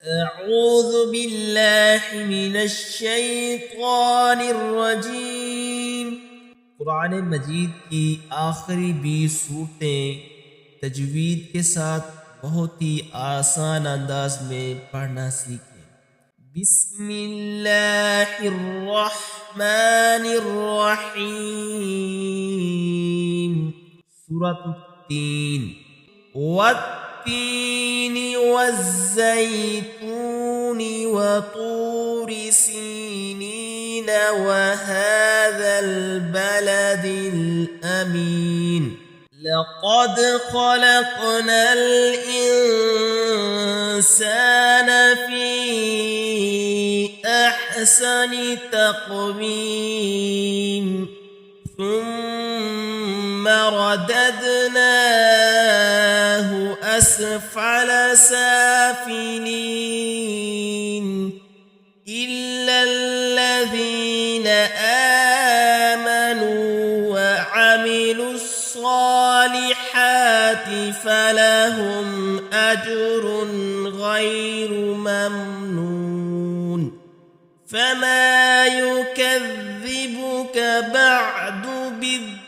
أعوذ بالله من الشيطان الرجيم قرآن مجید کی آخری 20 صورتیں تجوید کے ساتھ بہت ہی آسان انداز میں پڑھنا سیکھیں۔ بسم اللہ الرحمن الرحیم۔ سورة التین۔ والتين والزيتون وطور سينين وهذا البلد الأمين لقد خلقنا الإنسان في أحسن تقويم ثم رددناه أسفل سافلين إلا الذين آمنوا وعملوا الصالحات فلهم أجر غير ممنون فما يكذبك بعد بالدين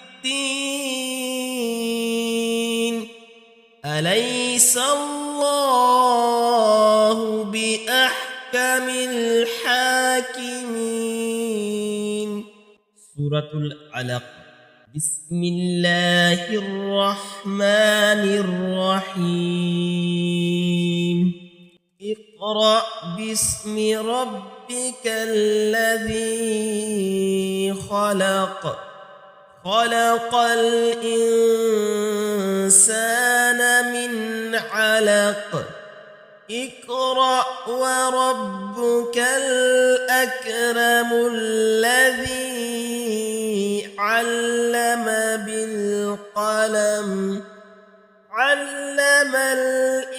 أليس الله بأحكم الحاكمين۔ سورة العلق۔ بسم الله الرحمن الرحيم۔ اقرأ باسم ربك الذي خلق خلق الإنسان من علق اقرأ وربك الأكرم الذي علم بالقلم علم الإنسان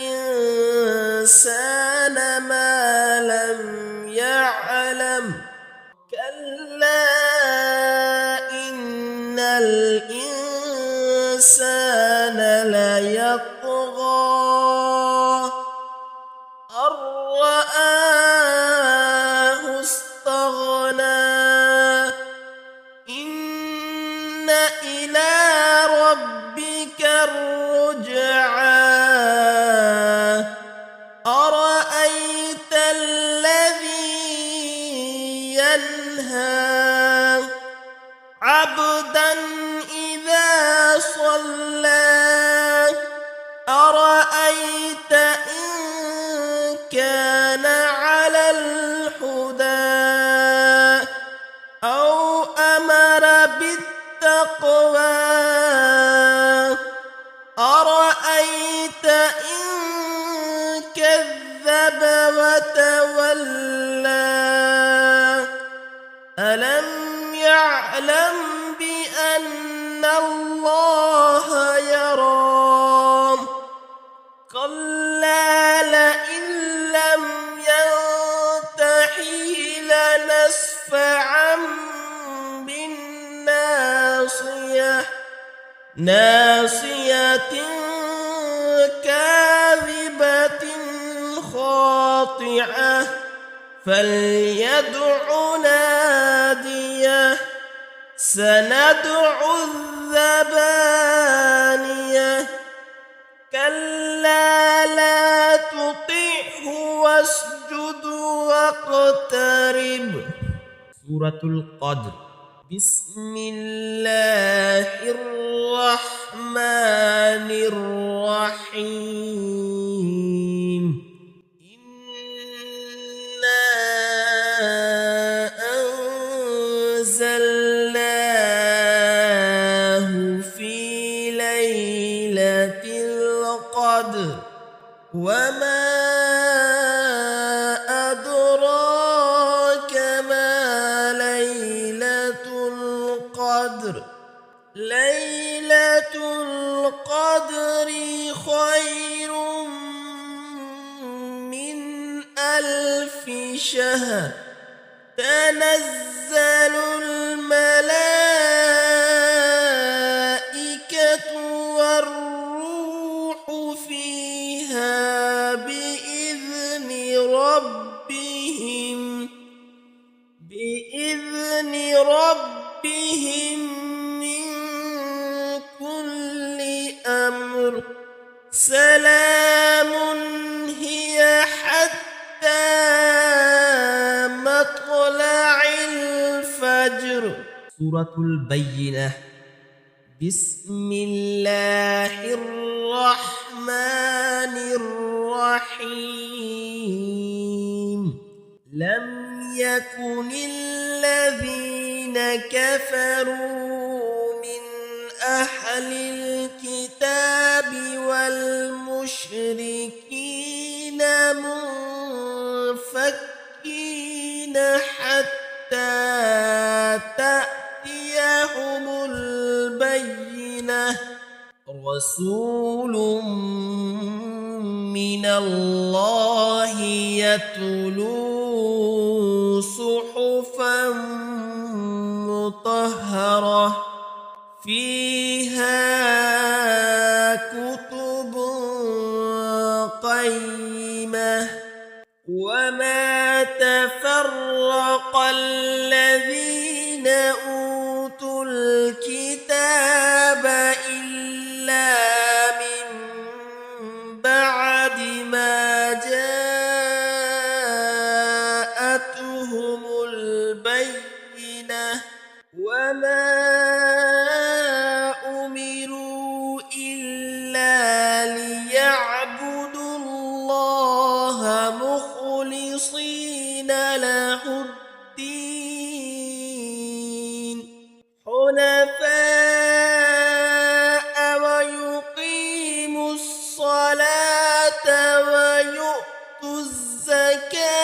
ما لم يعلم كلا إن الإنسان ليطغى أن رآه استغنى إن إلى ربك الرجعى أرأيت الذي ينهى عبدا إذا صلى أرأيت إن كان على الهدى أو أمر بالتقوى أرأيت إن كذب وتولى ألم يعلم بأن الله يرى كلا لئن لم ينته لنسفعا بالناصية ناصية كاذبة خاطئة فليدع ناديه سندع الزبانية كلا لا تطعه واسجد واقترب۔ سورة القدر۔ بسم الله الرحمن الرحيم۔ إنا أنزلناه في ليلة القدر وما أدراك ما ليلة القدر ليلة القدر خير من 1000 شهر تنزل الملائكة والروح فيها بإذن ربهم من كل أمر سلام هي حتى مطلع الفجر. سورة البينة. بسم الله الرحمن الرحيم. لم يكن الذين كفروا من أهل الكتاب والمشركين منفكين حتى تأتيهم البينة. رسول من الله يتلو صحفا مطهرة فيها كتب قيمة. وما تفرق الذين أوتوا الكتاب إلا من بعد ما جاءتهم البينة. وما أمروا إلا ليعبدوا الله مخلصين له الدين حنفاء ويقيموا الصلاة ويؤتوا الزكاة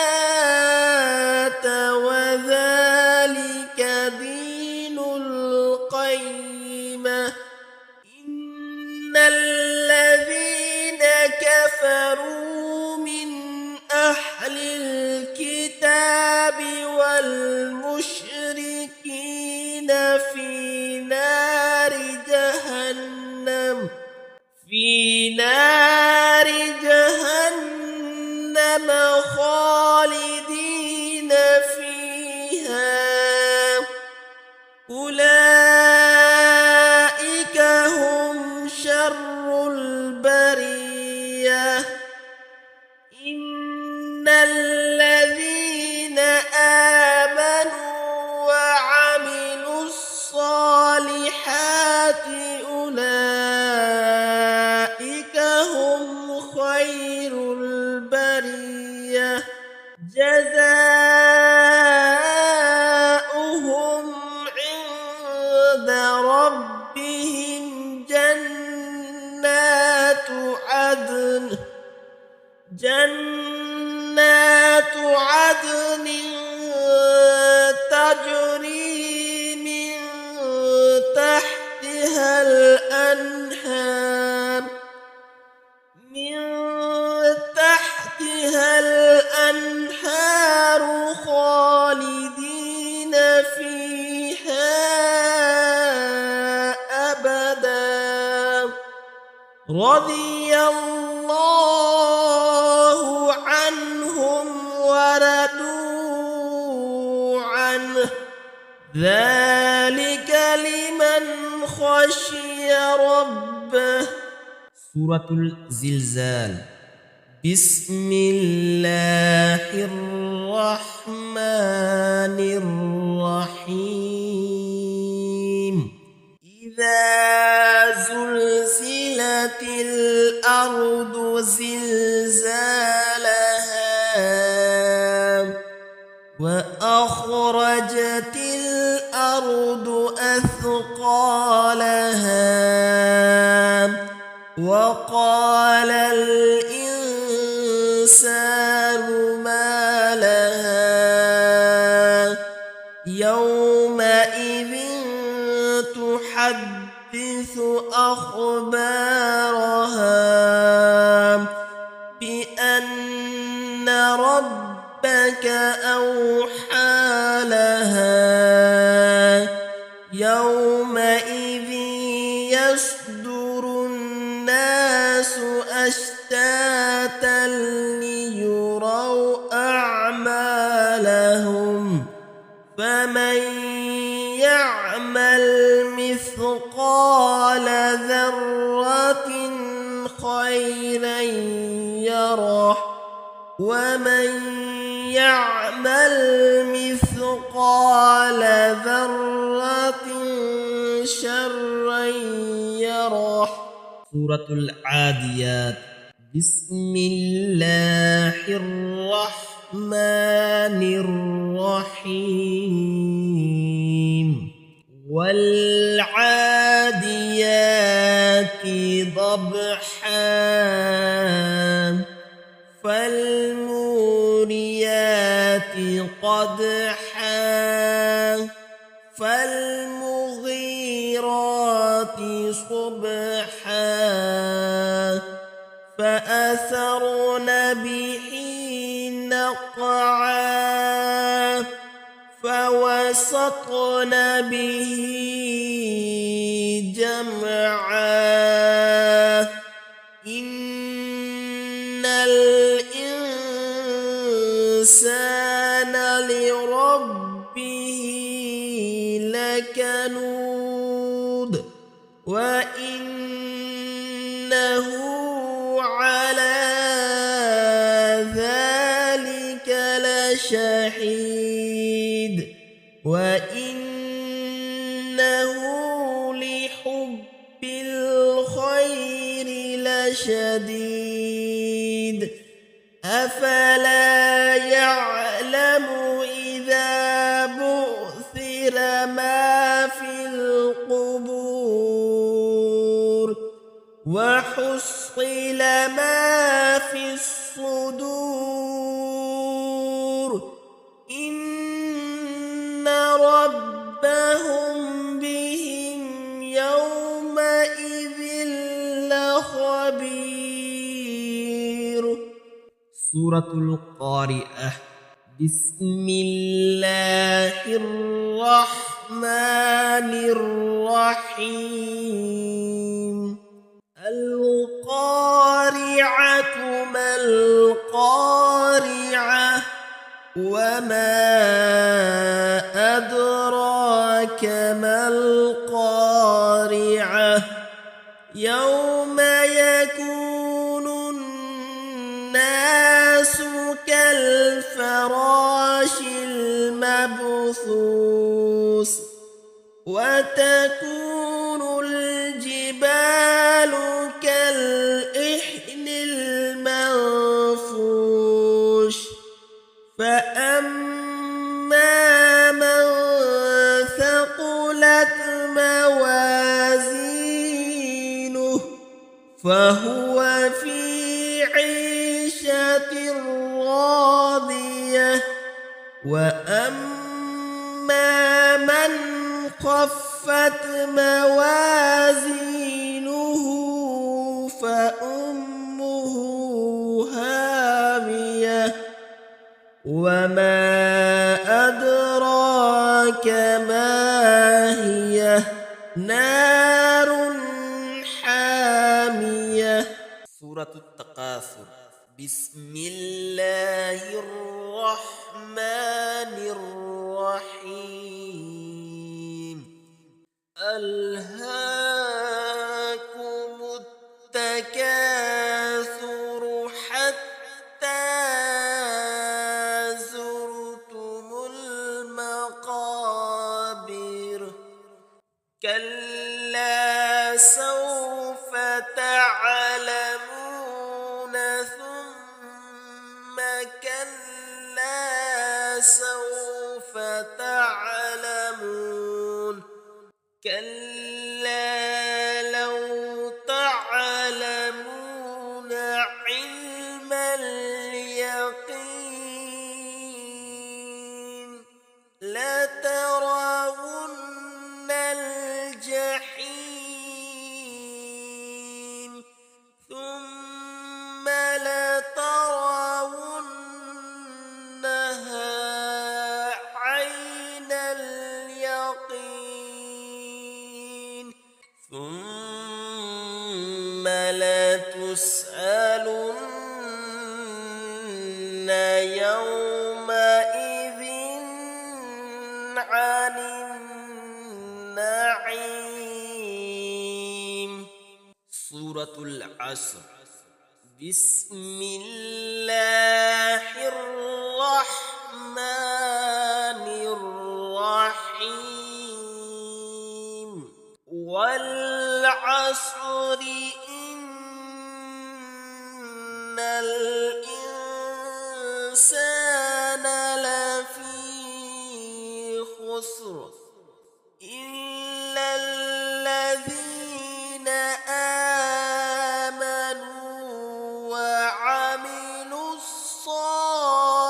وذلك دين القيمة. إن الذين كفروا من أهل الكتاب والمشركين في نار جهنم خالدين فيها. أولئك هم شر البرية. إن الذين آمنوا وعملوا الصالحات أولئك هم خير البرية. جزاؤهم عند ربهم جنات عدن تجري من تحتها الأنهار خالدين فيها أبدا. رضي الله عنهم ورضوا عنه ذلك لمن خشي ربه. سورة الزلزال. بسم الله الرحمن الرحيم. إذا زلزلت الأرض زلزالها وأخرجت الأرض أثقالها وقال الإنسان ما لها يومئذ تحدث أخبارها بأن ربك أوحى لها يومئذ يصدر الناس أشتاتا ليروا أعمالهم فمن يعمل مثقال ذرة خيرا يره ومن يعمل مثقال ذرة شرا يره. سورة العاديات. بسم الله الرحمن الرحيم. والعاديات ضبحا فالموريات قدحا فالمغيرات صبحا فأثرن به نقعا فوسطن به جمعا إن الإنسان لربه لكنود وإنه على ذلك لشهيد وإنه لحب الخير لشديد أفلا يعلم إذا بعثر ما في القبور وحصل ما في الصدور إن ربهم بهم يومئذ لخبير. سورة القارئة. بسم الله الرحمن الرحيم. القارعة ما القارعة وما أدراك ما القارعة يوم يكون الناس كالفراش المبثوث وتكون الجبال كالإحن المنفوش فأما من ثقلت موازينه فهو في عيشة راضية وأما من خفت موازينه فأمه هاوية وما أدراك ما هي نار حامية. سورة التكاثر. بسم الله الرحمن الرحيم. ألهاكم التكاثر حتى زرتم المقابر كلا سوف تعلمون ثم كلا سوف تعلمون كلا لو تعلمون علم اليقين لترون الجحيم ثم لترونها عين اليقين ثم لتسألن يومئذ عن النعيم. سورة العصر. بسم الله الرحمن الرحيم. والعصر إن الإنسان لفي خسر إلا الذين آمنوا وعملوا الصالحات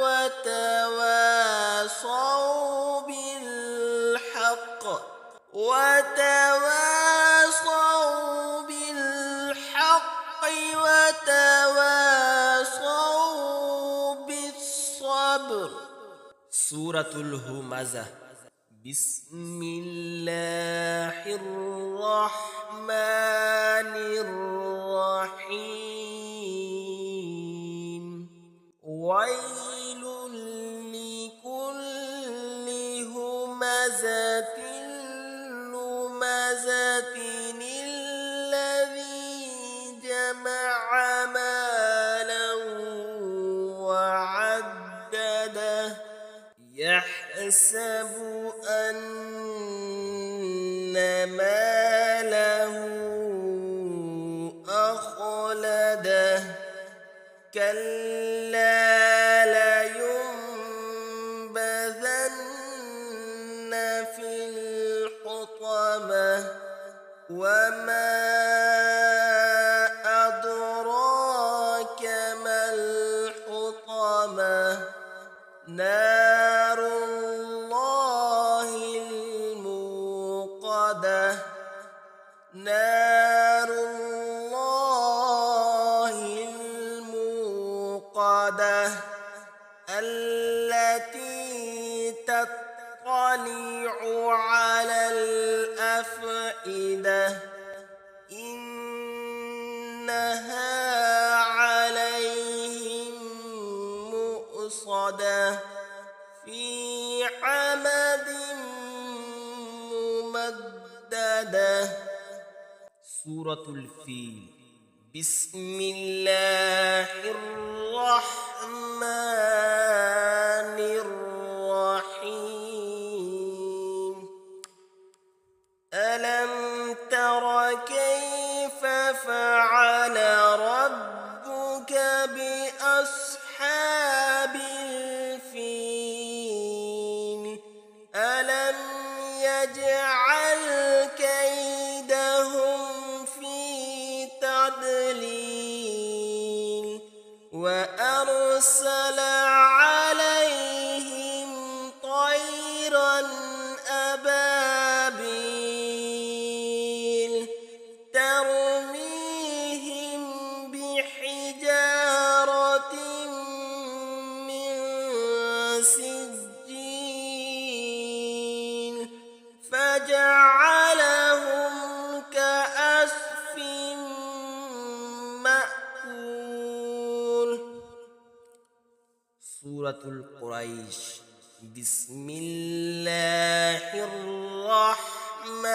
وتواصوا بالحق وتواصوا بالصبر. سورة الهمزة. بسم الله الرحمن الرحيم. ويل لكل همزة لمزة الذي جمع مالا وعدده يحسب أن ماله أخلده كلا لينبذن في الحطمة وما أدراك ما الحطمة نار الله الموقدة. نار الله الموقدة التي تطلع على الأفئدة إنها عليهم مؤصدة في عمد ممددة. سورة الفيل. بسم الله الرحمن الرحيم. ألم تر كيف فعل ربك بأصحاب الفيل ألم يجعل كيدهم في تضليل وأرسل عليهم طيرا أبابيل ترميهم بحجارة من سجيل فجعلهم كعصف مأكول. سورة القريش. بسم الله الرحمن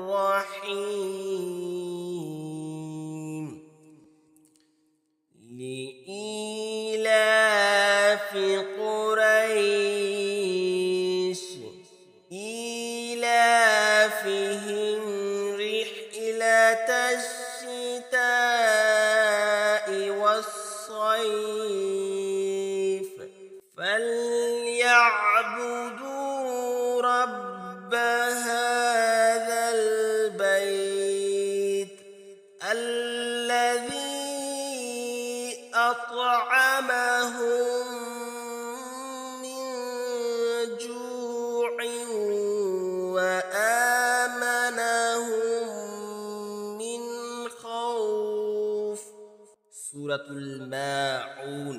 الرحيم. لإيلاف قريش إيلافهم رحلة الشتاء والصيف فليعبدوا رب هذا البيت الذي أطعمهم من جوع وآمنهم من خوف. سورة الماعون.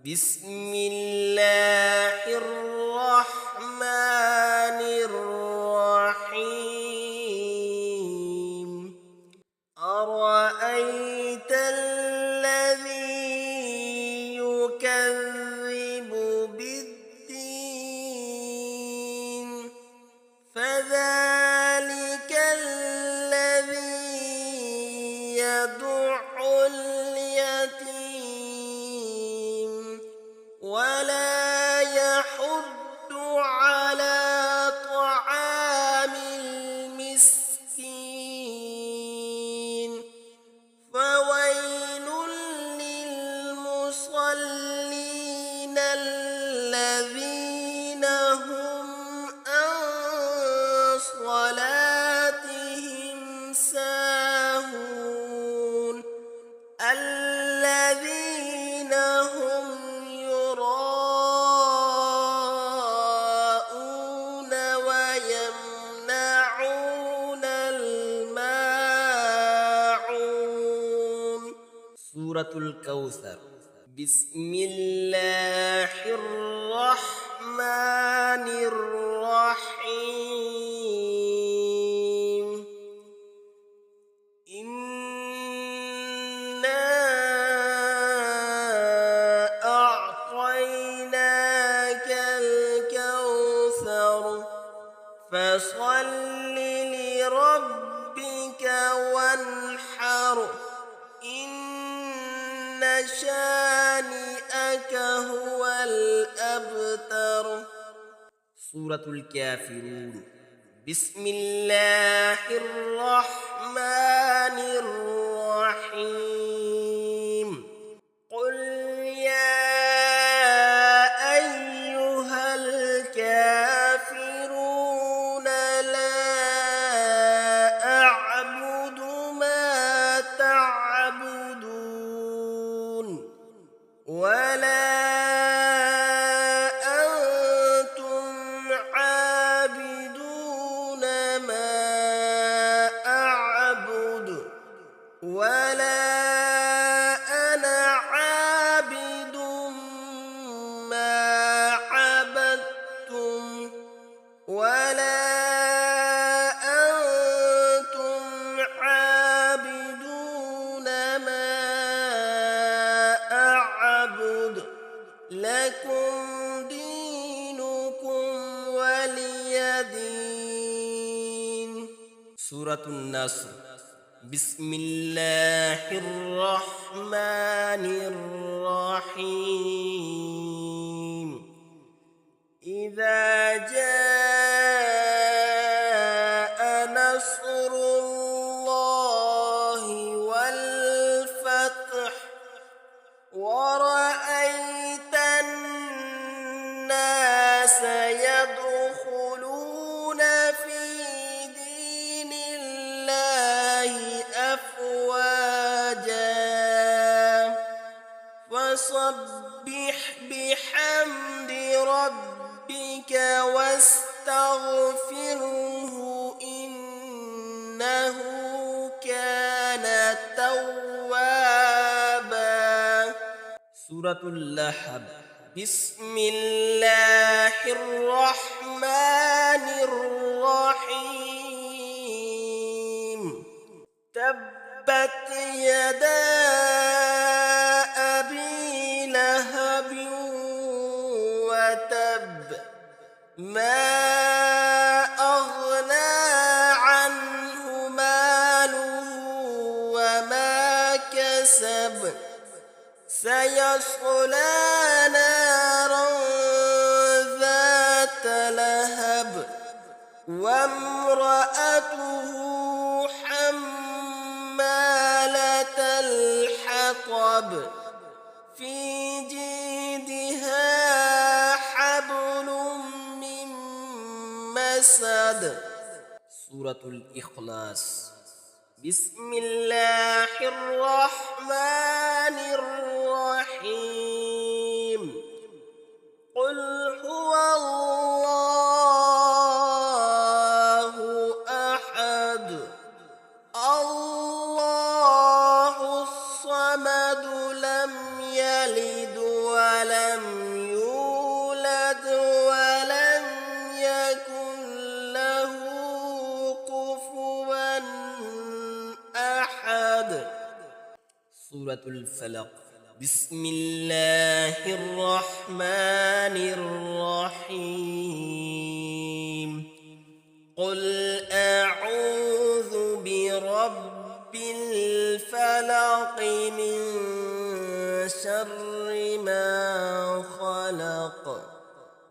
بسم الله الرحمن الرحيم. أرأيت الذين هم عن صلاتهم ساهون الذين هم يراءون ويمنعون الماعون. سورة الكوثر. بسم الله الرحمن الرحيم. إنا أعطيناك الكوثر فصل لربك وانحر إن شانئك هو الأبتر. سورة الكافرون. بسم الله الرحمن الرحيم. قل يا أيها الكافرون لا أعبد ما تعبدون ولا أنتم عابدون ما أعبد ولا أنا عابد ما عبدتم ولا أنتم عابدون ما أعبد لكم دينكم ولي دين. سورة النصر. بسم الله الرحمن الرحيم. إذا جاء نصر الله والفتح ورأيت الناس يدخلون في دين الله أفواجا فسبح بحمد ربك واستغفره إنه كان توابا. سورة اللهب. بسم الله الرحمن الرحيم. تبت يدا أبي لهب وتب ما أغنى عنه ماله وما كسب سيصلى نارا ذات لهب وامرأته حمالة الحطب في جيدها حبل من مسد. سورة الإخلاص. بسم الله الرحمن الرحيم. قل هو الله أحد الله الصمد لم يلد ولم يولد ولم يكن له كفوا أحد. سورة الفلق. بسم الله الرحمن الرحيم. قل أعوذ برب الفلق من شر ما خلق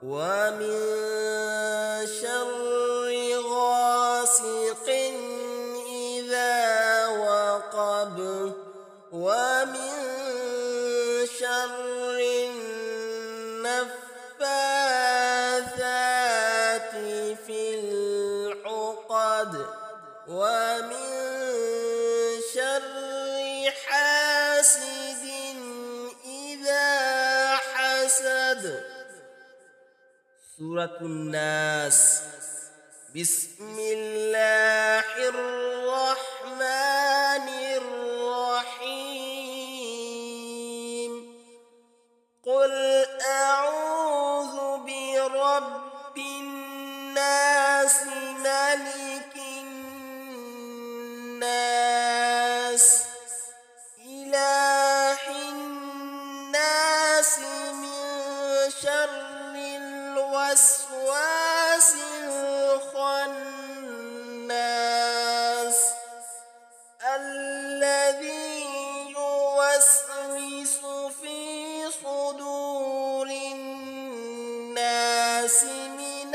ومن شر غاسق إذا وقب ومن شر النفاثات سورة الناس. بسم الله الرحمن الرحيم. قل أعوذ برب الناس ملك الناس إله الناس من شر الوسواس الخناس الذي يوسوس في صدور الناس من